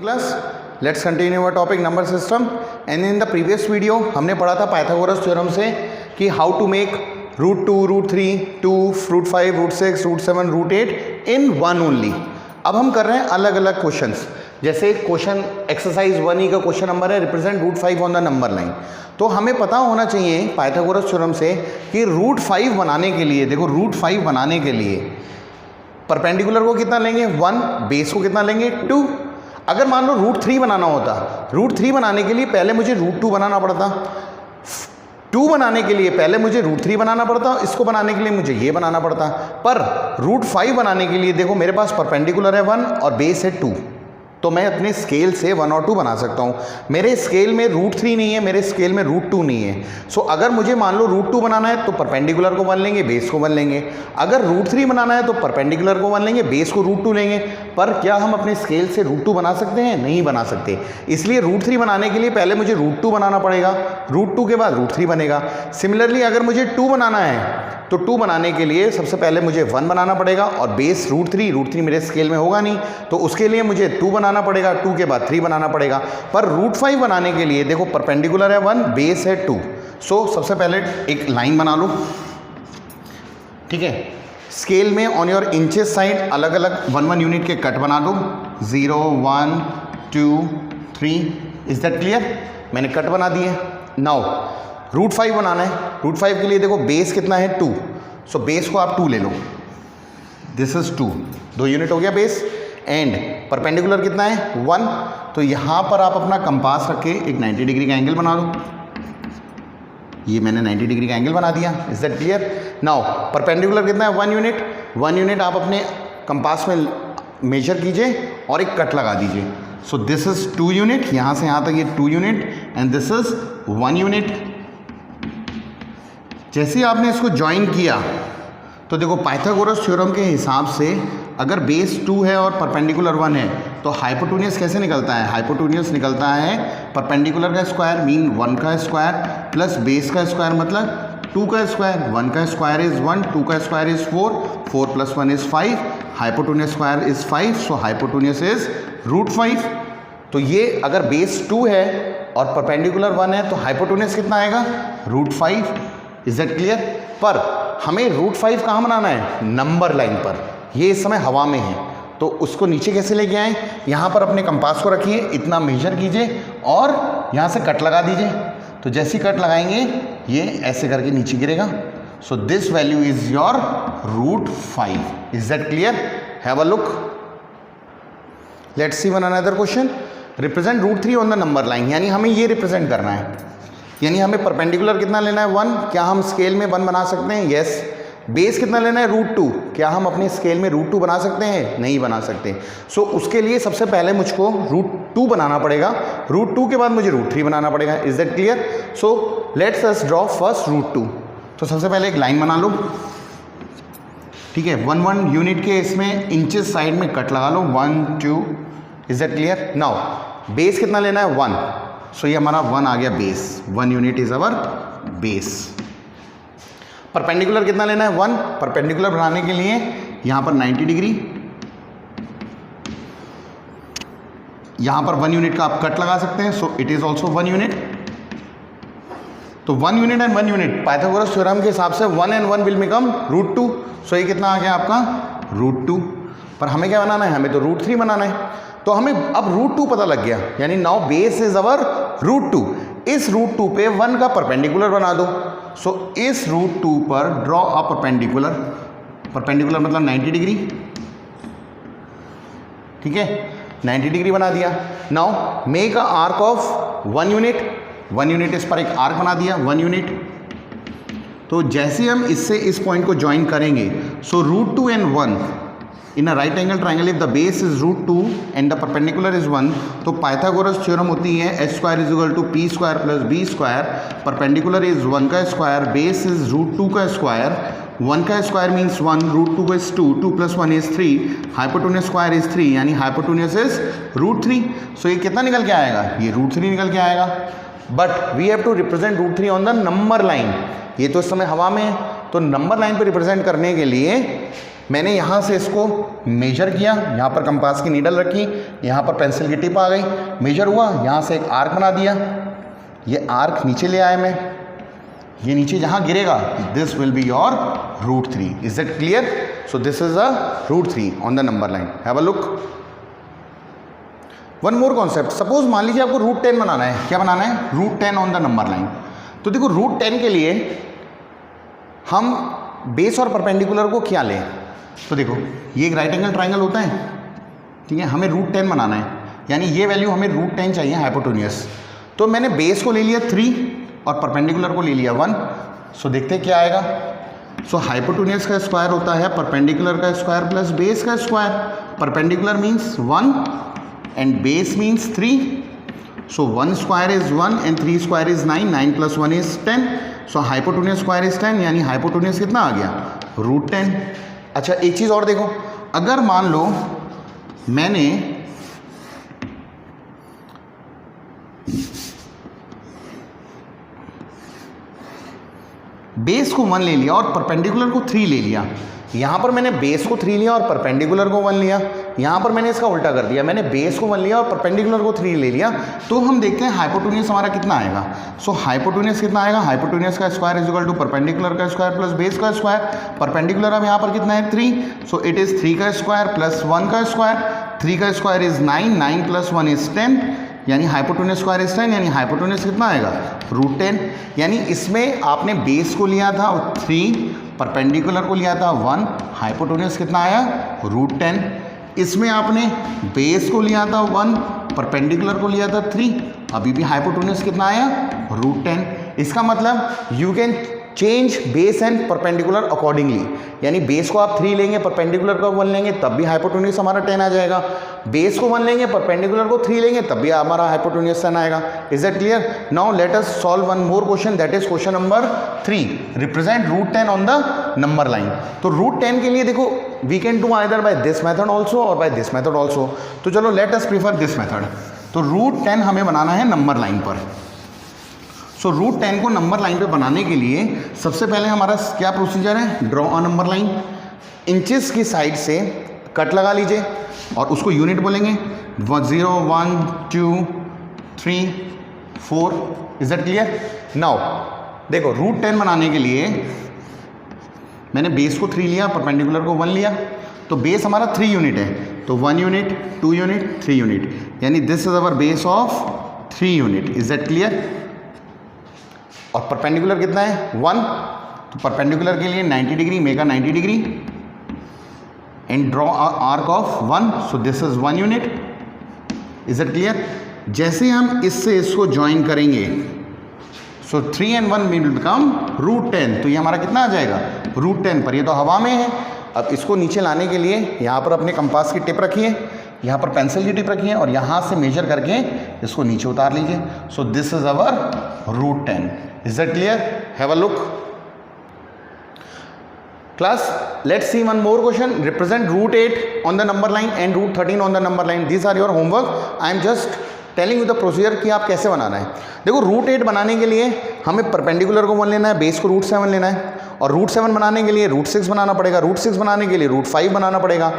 Class let's continue our topic number system and in the previous video हमने पढ़ा था Pythagoras theorem से कि how to make root 2 root 3 2 root 5 root 6 root 7 root 8 in one only. अब हम कर रहे हैं अलग अलग क्वेश्चंस। जैसे क्वेश्चन एक्सरसाइज 1E का क्वेश्चन नंबर है represent root 5 on the number line. तो हमें पता होना चाहिए पाइथागोरस थ्योरम से कि रूट 5 बनाने के लिए, देखो रूट 5 बनाने के लिए परपेंडिकुलर को कितना लेंगे 1, बेस को कितना लेंगे 2। अगर मान लो रूट 3 बनाना होता, रूट 3 बनाने के लिए पहले मुझे रूट 2 बनाना पड़ता, 2 बनाने के लिए पहले मुझे रूट 3 बनाना पड़ता, इसको बनाने के लिए मुझे ये बनाना पड़ता। पर रूट 5 बनाने के लिए देखो मेरे पास परपेंडिकुलर है 1 और बेस है 2, तो मैं अपने स्केल से 1 और 2 बना सकता हूँ। मेरे स्केल में रूट 3 नहीं है, मेरे स्केल में रूट 2 नहीं है। सो अगर मुझे मान लो रूट 2 बनाना है तो परपेंडिकुलर को 1 लेंगे, बेस को 1 लेंगे। अगर रूट 3 बनाना है तो परपेंडिकुलर को 1 लेंगे, बेस को रूट 2 लेंगे। पर क्या हम अपने स्केल से रूट 2 बना सकते हैं? नहीं बना सकते। इसलिए रूट 3 बनाने के लिए पहले मुझे रूट 2 बनाना पड़ेगा, रूट 2 के बाद रूट 3 बनेगा। सिमिलरली अगर मुझे 2 बनाना है तो 2 बनाने के लिए सबसे पहले मुझे 1 बनाना पड़ेगा और बेस रूट 3 मेरे स्केल में होगा नहीं, तो उसके लिए मुझे 2 बनाना पड़ेगा, 2 के बाद 3 बनाना पड़ेगा। पर रूट 5 बनाने के लिए देखो परपेंडिकुलर है 1, बेस है 2। सो सबसे पहले एक लाइन बना लो, ठीक है। स्केल में ऑन योर इंचेस साइड अलग अलग 1 यूनिट के कट बना दो, 0 1 2 3। Is that clear? मैंने कट बना दिए। नाउ रूट 5 बनाना है। रूट 5 के लिए देखो बेस कितना है 2, सो बेस को आप 2 ले लो, दिस इज 2 यूनिट हो गया बेस। एंड परपेंडिकुलर कितना है 1, तो यहाँ पर आप अपना कंपास रख के एक 90 डिग्री का एंगल बना लो। ये मैंने 90 डिग्री का एंगल बना दिया। Is that clear? Now perpendicular कितना है 1 यूनिट, 1 यूनिट आप अपने कंपास में मेजर कीजिए और एक कट लगा दीजिए। सो दिस इज 2 यूनिट, यहाँ से यहाँ तक ये 2 unit and this is 1 unit. जैसे आपने इसको ज्वाइन किया तो देखो पाइथागोरस थ्योरम के हिसाब से अगर बेस 2 है और परपेंडिकुलर 1 है तो हाइपोटेन्यूज कैसे निकलता है? हाइपोटेन्यूज निकलता है परपेंडिकुलर का स्क्वायर मीन 1 का स्क्वायर प्लस बेस का स्क्वायर मतलब 2 का स्क्वायर। 1 का स्क्वायर इज 1, 2 का square is 4, 4 plus 1 is 5, hypotenuse square is 5, so hypotenuse is root 5। तो ये अगर बेस 2 है और परपेंडिकुलर 1 है तो हाइपोटेन्यूज कितना आएगा? रूट 5। Is that clear? पर हमें रूट 5 कहाँ बनाना है? नंबर लाइन पर। ये इस समय हवा में है तो उसको नीचे कैसे लेके आए? यहाँ पर अपने कंपास को रखिए, इतना मेजर कीजिए और यहाँ से कट लगा दीजिए। तो जैसे ही कट लगाएंगे ये ऐसे करके नीचे गिरेगा। So this value is your root 5। Is that clear? Have a look. Let's see one another question. Represent root 3 on the number line, यानी हमें ये रिप्रेजेंट करना है। यानी हमें परपेंडिकुलर कितना लेना है 1, क्या हम स्केल में 1 बना सकते हैं? यस। बेस कितना लेना है रूट 2, क्या हम अपने स्केल में रूट 2 बना सकते हैं? नहीं बना सकते। सो उसके लिए सबसे पहले मुझको रूट 2 बनाना पड़ेगा, रूट 2 के बाद मुझे रूट 3 बनाना पड़ेगा। Is that clear? So let's us draw first root 2। तो सबसे पहले एक लाइन बना लो, ठीक है। 1 यूनिट के इसमें इंचेस साइड में कट लगा लो, 1 2। Is that clear? Now base कितना लेना है 1, सो ये हमारा 1 आ गया base, 1 unit is our base. Perpendicular कितना लेना है 1, परपेंडिकुलर बनाने के लिए यहाँ पर 90 डिग्री, यहाँ पर 1 यूनिट का आप कट लगा सकते हैं, so it is also 1 unit. तो 1 unit and 1 unit Pythagoras theorem के हिसाब से 1 and 1 विल बिकम रूट 2। सो ये कितना आ गया आपका रूट 2। पर हमें क्या बनाना है? हमें तो रूट 3 बनाना है। तो हमें अब रूट 2 पता लग गया, यानी now base is our root 2। इस रूट 2 पे 1 का परपेंडिकुलर बना दो। सो इस रूट 2 पर ड्रॉ अ परपेंडिकुलर, परपेंडिकुलर मतलब 90 डिग्री, ठीक है। 90 डिग्री बना दिया। Now make a arc of 1 unit, 1 unit इस पर एक आर्क बना दिया 1 यूनिट। तो जैसे हम इससे इस पॉइंट को ज्वाइन करेंगे, so root 2 and 1 in a right angle triangle if the base is root 2 and the perpendicular is 1, तो पाइथागोरस थ्योरम होती है h square is equal to p square plus b square. Perpendicular is 1 का square, base is root 2 का square, 1 का square means 1, root 2 is 2, 2 plus 1 is 3, hypotenuse square is 3, यानी hypotenuse is root 3। सो ये कितना निकल के आएगा? ये रूट 3 निकल के आएगा। But we have to represent root 3 on the number line. ये तो इस समय हवा में है, तो नंबर लाइन पर रिप्रेजेंट करने के लिए मैंने यहाँ से इसको मेजर किया, यहाँ पर कंपास की नीडल रखी, यहाँ पर पेंसिल की टिप आ गई, मेजर हुआ, यहाँ से एक आर्क बना दिया, ये आर्क नीचे ले आया मैं, ये नीचे जहाँ गिरेगा this will be your √3. Is it clear? So this is a √3 on the number line. Have a look. One more concept. Suppose मान लीजिए आपको √10 बनाना है. क्या बनाना है? √10 ऑन द नंबर लाइन. तो देखो √10 के लिए हम बेस और परपेंडिकुलर को क्या लें? तो देखो ये एक राइट एंगल ट्राइंगल होता है, ठीक है, हमें √10 बनाना है, यानी ये वैल्यू हमें √10 चाहिए हाइपोटेन्यूज. तो मैंने बेस को ले लिया 3 और परपेंडिकुलर को ले लिया 1. सो देखते हैं क्या आएगा. सो हाइपोटेन्यूज का स्क्वायर होता है परपेंडिकुलर का स्क्वायर प्लस बेस का square. Perpendicular means 1 and base means 3. So 1 square is 1 and 3 square is 9. 9 + 1 is 10. So hypotenuse square is 10, यानी हाइपोटेन्यूज कितना आ गया? √10. अच्छा एक चीज़ और देखो, अगर मान लो मैंने बेस को 1 ले लिया और परपेंडिकुलर को 3 ले लिया. यहाँ पर मैंने बेस को 3 लिया और परपेंडिकुलर को 1 लिया. यहाँ पर मैंने इसका उल्टा कर दिया, मैंने बेस को 1 लिया और परपेंडिकुलर को 3 ले लिया. तो हम देखते हैं हाइपोटेन्यूज हमारा कितना आएगा. सो हाइपोटेन्यूज कितना आएगा? हाइपोटेन्यूज का square is equal to perpendicular का स्क्वायर प्लस बेस का स्क्वायर. परपेंडिकुलर अब यहाँ पर कितना है? 3. सो इट इज़ 3 का स्क्वायर प्लस 1 का स्क्वायर. 3 का स्क्वायर इज 9. 9 + 1 इज 10, यानी हाइपोटेन्यूज स्क्वायर इज 10, यानी हाइपोटेन्यूज कितना आएगा? √10. यानी इसमें आपने बेस को लिया था 3, परपेंडिकुलर को लिया था 1, हाइपोटेन्यूज कितना आया? √10. इसमें आपने बेस को लिया था 1, परपेंडिकुलर को लिया था 3, अभी भी हाइपोटेन्यूज कितना आया? √10. इसका मतलब you can change base and perpendicular accordingly, यानी बेस को आप 3 लेंगे, परपेंडिकुलर को 1 लेंगे, तब भी हाइपोटेन्यूज हमारा 10 आ जाएगा. बेस को 1 लेंगे, परपेंडिकुलर को 3 लेंगे, तब भी हमारा हाइपोटेन्यूज 10 आएगा. Is that clear? Now let us solve one more question, that is question number 3. Represent √10 on the number line. तो √10 के लिए देखो we can do either by this method also और बाय दिस मेथड ऑल्सो. तो चलो let us prefer this method. तो √10 हमें बनाना है नंबर लाइन पर. सो √10 को नंबर लाइन पे बनाने के लिए सबसे पहले हमारा क्या प्रोसीजर है? Draw a number line. Inches की साइड से कट लगा लीजिए और उसको यूनिट बोलेंगे. 0 1 2 3 4. Is that clear? नाउ देखो √10 बनाने के लिए मैंने बेस को 3 लिया, परपेंडिकुलर को 1 लिया. तो बेस हमारा 3 यूनिट है, तो 1 यूनिट 2 यूनिट 3 यूनिट, यानी this is our base of 3 unit. Is that clear? और परपेंडिकुलर कितना है? 1. तो परपेंडिकुलर के लिए 90 degree, make a 90 degree and draw a arc of 1. So this is 1 unit. Is it clear? जैसे हम इससे इसको ज्वाइन करेंगे, सो 3 and 1 विल बिकम √10. तो ये हमारा कितना आ जाएगा? √10 पर. ये तो हवा में है. अब इसको नीचे लाने के लिए यहाँ पर अपने कंपास की टिप रखिए, यहाँ पर पेंसिल की टिप रखिए और यहाँ से मेजर करके इसको नीचे उतार लीजिए. So this is our √10. Is that clear? Have a look. Class, let's see one more question. Represent √8 on the number line and √13 on the number line. These are your homework. I am just telling you the procedure कि आप कैसे बनाना है. देखो √8 बनाने के लिए हमें perpendicular को 1 लेना है, बेस को √7 लेना है, और √7 बनाने के लिए √6 बनाना पड़ेगा, √6 बनाने के लिए √5 बनाना पड़ेगा,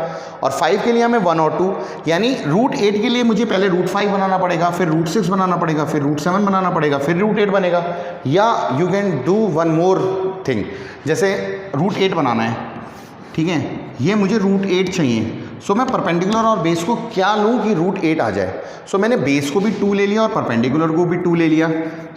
और 5 के लिए हमें 1 और 2. यानी √8 के लिए मुझे पहले √5 बनाना पड़ेगा, फिर √6 बनाना पड़ेगा, फिर √7 बनाना पड़ेगा, फिर √8 बनेगा. या you can do one more thing, जैसे √8 बनाना है, ठीक है, ये मुझे √8 चाहिए. सो मैं परपेंडिकुलर और बेस को क्या लूँ कि √8 आ जाए. सो मैंने बेस को भी 2 ले लिया और परपेंडिकुलर को भी 2 ले लिया.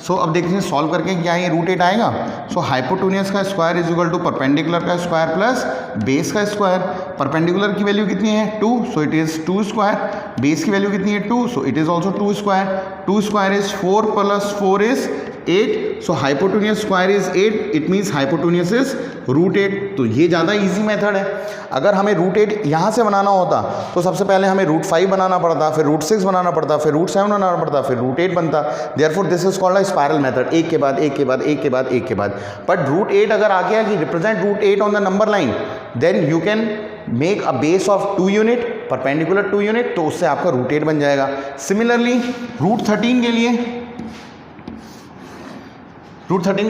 सो अब देखते हैं सॉल्व करके क्या ये √8 आएगा. सो हाइपोटेन्यूज का square is equal to perpendicular का स्क्वायर प्लस बेस का स्क्वायर. परपेंडिकुलर की वैल्यू कितनी है? 2. So it is 2 square. Base की वैल्यू कितनी है? 2. So it is also 2 square. 2 square is 4 plus 4 is 8. So hypotenuse square is 8. It means hypotenuse is √8. तो ये ज़्यादा ईजी मेथड है. अगर हमें √8 यहाँ से बनाना होता तो सबसे पहले हमें √5 बनाना पड़ता, फिर √6 बनाना पड़ता, फिर √7 बनाना पड़ता, फिर √8 बनता. Therefore this is called a spiral method, एक के बाद एक के बाद एक के बाद एक के बाद. बट √8 अगर आ गया कि represent √8 on the number line, then you can make a base of 2 unit, perpendicular 2 unit, तो उससे आपका √8 बन जाएगा. सिमिलरली √13 के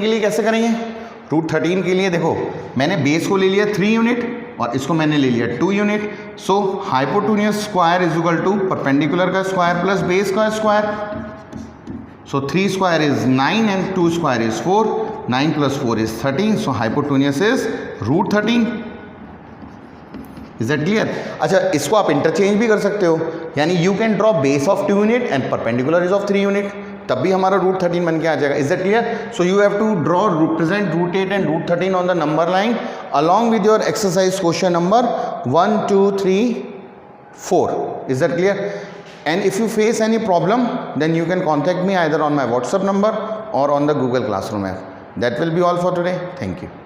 लिए कैसे करेंगे? √13 के लिए देखो मैंने बेस को ले लिया 3 यूनिट, और इसको मैंने ले लिया 2 unit. So hypotenuse square is equal to perpendicular का स्क्वायर प्लस बेस का square. So 3 square is 9 and 2 square is 4, 9 plus 4 is 13, so hypotenuse is √13। Is that clear? अच्छा, इसको आप इंटरचेंज भी कर सकते हो, यानी you can draw base of 2 unit and perpendicular is of 3 unit, तब भी हमारा √13 बन के आ जाएगा। Is that clear? So you have to draw represent √8 and √13 on the number line along with your exercise question number 1, 2, 3, 4. Is that clear? And if you face any problem, then you can contact me either on my WhatsApp number or on the Google Classroom app. That will be all for today. Thank you.